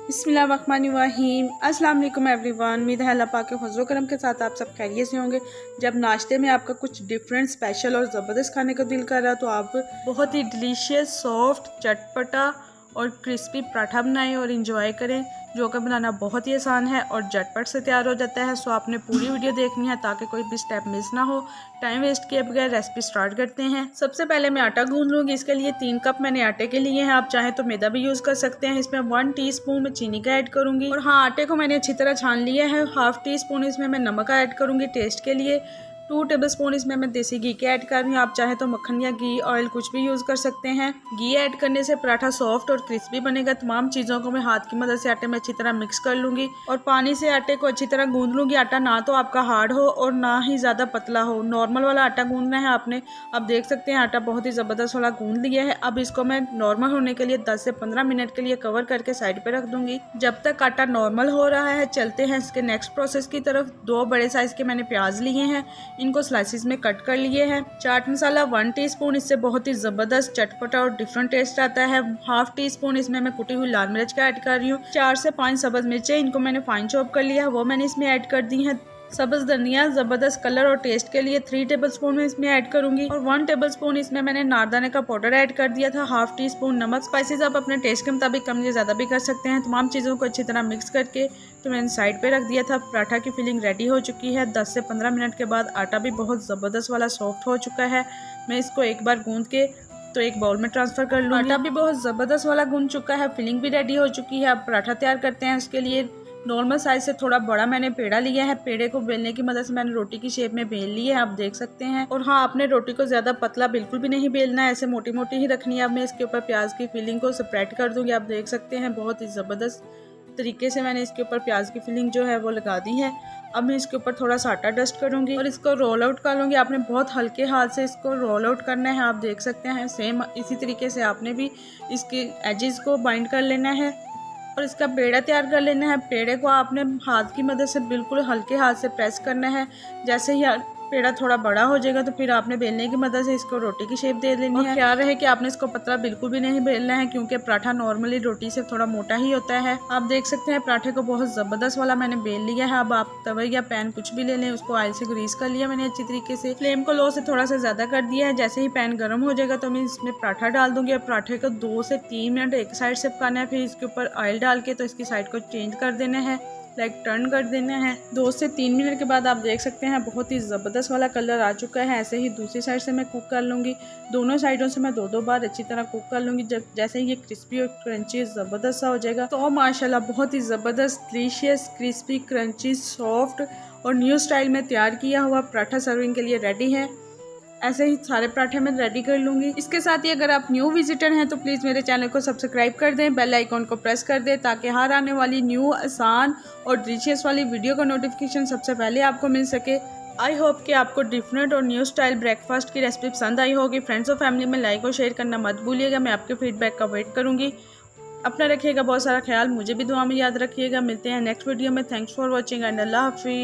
बिस्मिल्लाहिर्रहमानिर्रहीम। अस्सलाम वालेकुम एवरीवन। उम्मीद है अल्लाह पाक के फजल करम के साथ आप सब खैरियत से होंगे। जब नाश्ते में आपका कुछ डिफरेंट स्पेशल और ज़बरदस्त खाने का दिल कर रहा है तो आप बहुत ही डिलीशियस सॉफ्ट चटपटा और क्रिस्पी पराठा बनाएं और इंजॉय करें, जो कि बनाना बहुत ही आसान है और झटपट से तैयार हो जाता है। सो आपने पूरी वीडियो देखनी है ताकि कोई भी स्टेप मिस ना हो। टाइम वेस्ट किए बगैर रेसिपी स्टार्ट करते हैं। सबसे पहले मैं आटा गूंद लूँगी। इसके लिए 3 कप मैंने आटे के लिए हैं। आप चाहें तो मैदा भी यूज़ कर सकते हैं। इसमें 1 टीस्पून में चीनी का ऐड करूँगी और हाँ, आटे को मैंने अच्छी तरह छान लिया है। हाफ टी स्पून इसमें मैं नमक का ऐड करूँगी टेस्ट के लिए। 2 टेबलस्पून इसमें मैं देसी घी के ऐड कर रही हूँ। आप चाहे तो मक्खन या घी ऑयल कुछ भी यूज़ कर सकते हैं। घी ऐड करने से पराठा सॉफ्ट और क्रिस्पी बनेगा। तमाम चीज़ों को मैं हाथ की मदद से आटे में अच्छी तरह मिक्स कर लूँगी और पानी से आटे को अच्छी तरह गूंद लूँगी। आटा ना तो आपका हार्ड हो और ना ही ज़्यादा पतला हो, नॉर्मल वाला आटा गूंदना है आपने। अब देख सकते हैं आटा बहुत ही ज़बरदस्त वाला गूंद लिया है। अब इसको मैं नॉर्मल होने के लिए 10 से 15 मिनट के लिए कवर करके साइड पर रख दूँगी। जब तक आटा नॉर्मल हो रहा है चलते हैं इसके नेक्स्ट प्रोसेस की तरफ। 2 बड़े साइज़ के मैंने प्याज लिए हैं, इनको स्लाइसिस में कट कर लिए हैं। चाट मसाला 1 टीस्पून, इससे बहुत ही ज़बरदस्त चटपटा और डिफरेंट टेस्ट आता है। हाफ टी स्पून इसमें मैं कुटी हुई लाल मिर्च का ऐड कर रही हूँ। 4 से 5 सब्ज़ मिर्चें, इनको मैंने फाइन चॉप कर लिया है, वो मैंने इसमें ऐड कर दी हैं। सब्ज़ धनिया ज़बरदस्त कलर और टेस्ट के लिए 3 टेबलस्पून में इसमें ऐड करूंगी और 1 टेबलस्पून इसमें मैंने नारदाने का पाउडर ऐड कर दिया था। हाफ टी स्पून नमक। स्पाइसेस आप अपने टेस्ट के मुताबिक कम या ज़्यादा भी कर सकते हैं। तमाम चीज़ों को अच्छी तरह मिक्स करके तो मैंने साइड पे रख दिया था। पराठा की फिलिंग रेडी हो चुकी है। 10 से 15 मिनट के बाद आटा भी बहुत ज़बरदस्त वाला सॉफ्ट हो चुका है। मैं इसको एक बार गूंद के तो एक बाउल में ट्रांसफ़र कर लूँगी। आटा भी बहुत ज़बरदस्त वाला गूंद चुका है, फिलिंग भी रेडी हो चुकी है। अब पराठा तैयार करते हैं। उसके लिए नॉर्मल साइज से थोड़ा बड़ा मैंने पेड़ा लिया है। पेड़े को बेलने की मदद से मैंने रोटी की शेप में बेल ली है, आप देख सकते हैं। और हाँ, आपने रोटी को ज़्यादा पतला बिल्कुल भी नहीं बेलना है, ऐसे मोटी मोटी ही रखनी है। अब मैं इसके ऊपर प्याज की फिलिंग को स्प्रेड कर दूँगी। आप देख सकते हैं बहुत ही ज़बरदस्त तरीके से मैंने इसके ऊपर प्याज की फिलिंग जो है वो लगा दी है। अब मैं इसके ऊपर थोड़ा सा आटा डस्ट करूँगी और इसको रोल आउट कर लूँगी। आपने बहुत हल्के हाथ से इसको रोल आउट करना है, आप देख सकते हैं। सेम इसी तरीके से आपने भी इसके एजेस को बाइंड कर लेना है और इसका पेड़ा तैयार कर लेना है। पेड़े को आपने हाथ की मदद से बिल्कुल हल्के हाथ से प्रेस करना है। जैसे ही पेड़ा थोड़ा बड़ा हो जाएगा तो फिर आपने बेलने की मदद से इसको रोटी की शेप दे देनी है। ख्याल रहे कि आपने इसको पतला बिल्कुल भी नहीं बेलना है, क्योंकि पराठा नॉर्मली रोटी से थोड़ा मोटा ही होता है। आप देख सकते हैं पराठे को बहुत ज़बरदस्त वाला मैंने बेल लिया है। अब आप तवे या पैन कुछ भी ले लें, उसको ऑयल से ग्रीस कर लिया मैंने अच्छी तरीके से। फ्लेम को लो से थोड़ा सा ज़्यादा कर दिया है। जैसे ही पैन गर्म हो जाएगा तो मैं इसमें पराठा डाल दूंगी और पराठे को 2 से 3 मिनट एक साइड से पकाना है। फिर इसके ऊपर ऑयल डाल के तो इसकी साइड को चेंज कर देना है, लाइक टर्न कर देना है। 2 से 3 मिनट के बाद आप देख सकते हैं बहुत ही ज़बरदस्त वाला कलर आ चुका है। ऐसे ही दूसरी साइड से मैं कुक कर लूँगी। दोनों साइडों से मैं 2-2 बार अच्छी तरह कुक कर लूँगी। जब जैसे ये क्रिस्पी और क्रंची ज़बरदस्त सा हो जाएगा तो माशाल्लाह बहुत ही ज़बरदस्त डिलीशियस क्रिस्पी क्रंची सॉफ्ट और न्यू स्टाइल में तैयार किया हुआ पराठा सर्विंग के लिए रेडी है। ऐसे ही सारे पराठे मैं रेडी कर लूँगी। इसके साथ ही अगर आप न्यू विजिटर हैं तो प्लीज़ मेरे चैनल को सब्सक्राइब कर दें, बेल आइकॉन को प्रेस कर दें ताकि हर आने वाली न्यू आसान और डिलीशियस वाली वीडियो का नोटिफिकेशन सबसे पहले आपको मिल सके। आई होप कि आपको डिफरेंट और न्यू स्टाइल ब्रेकफास्ट की रेसिपी पसंद आई होगी। फ्रेंड्स और फैमिली में लाइक और शेयर करना मत भूलिएगा। मैं आपके फीडबैक का वेट करूँगी। अपना रखिएगा बहुत सारा ख्याल, मुझे भी दुआ में याद रखिएगा। मिलते हैं नेक्स्ट वीडियो में। थैंक्स फॉर वॉचिंग एंड अल्लाह हाफिज़।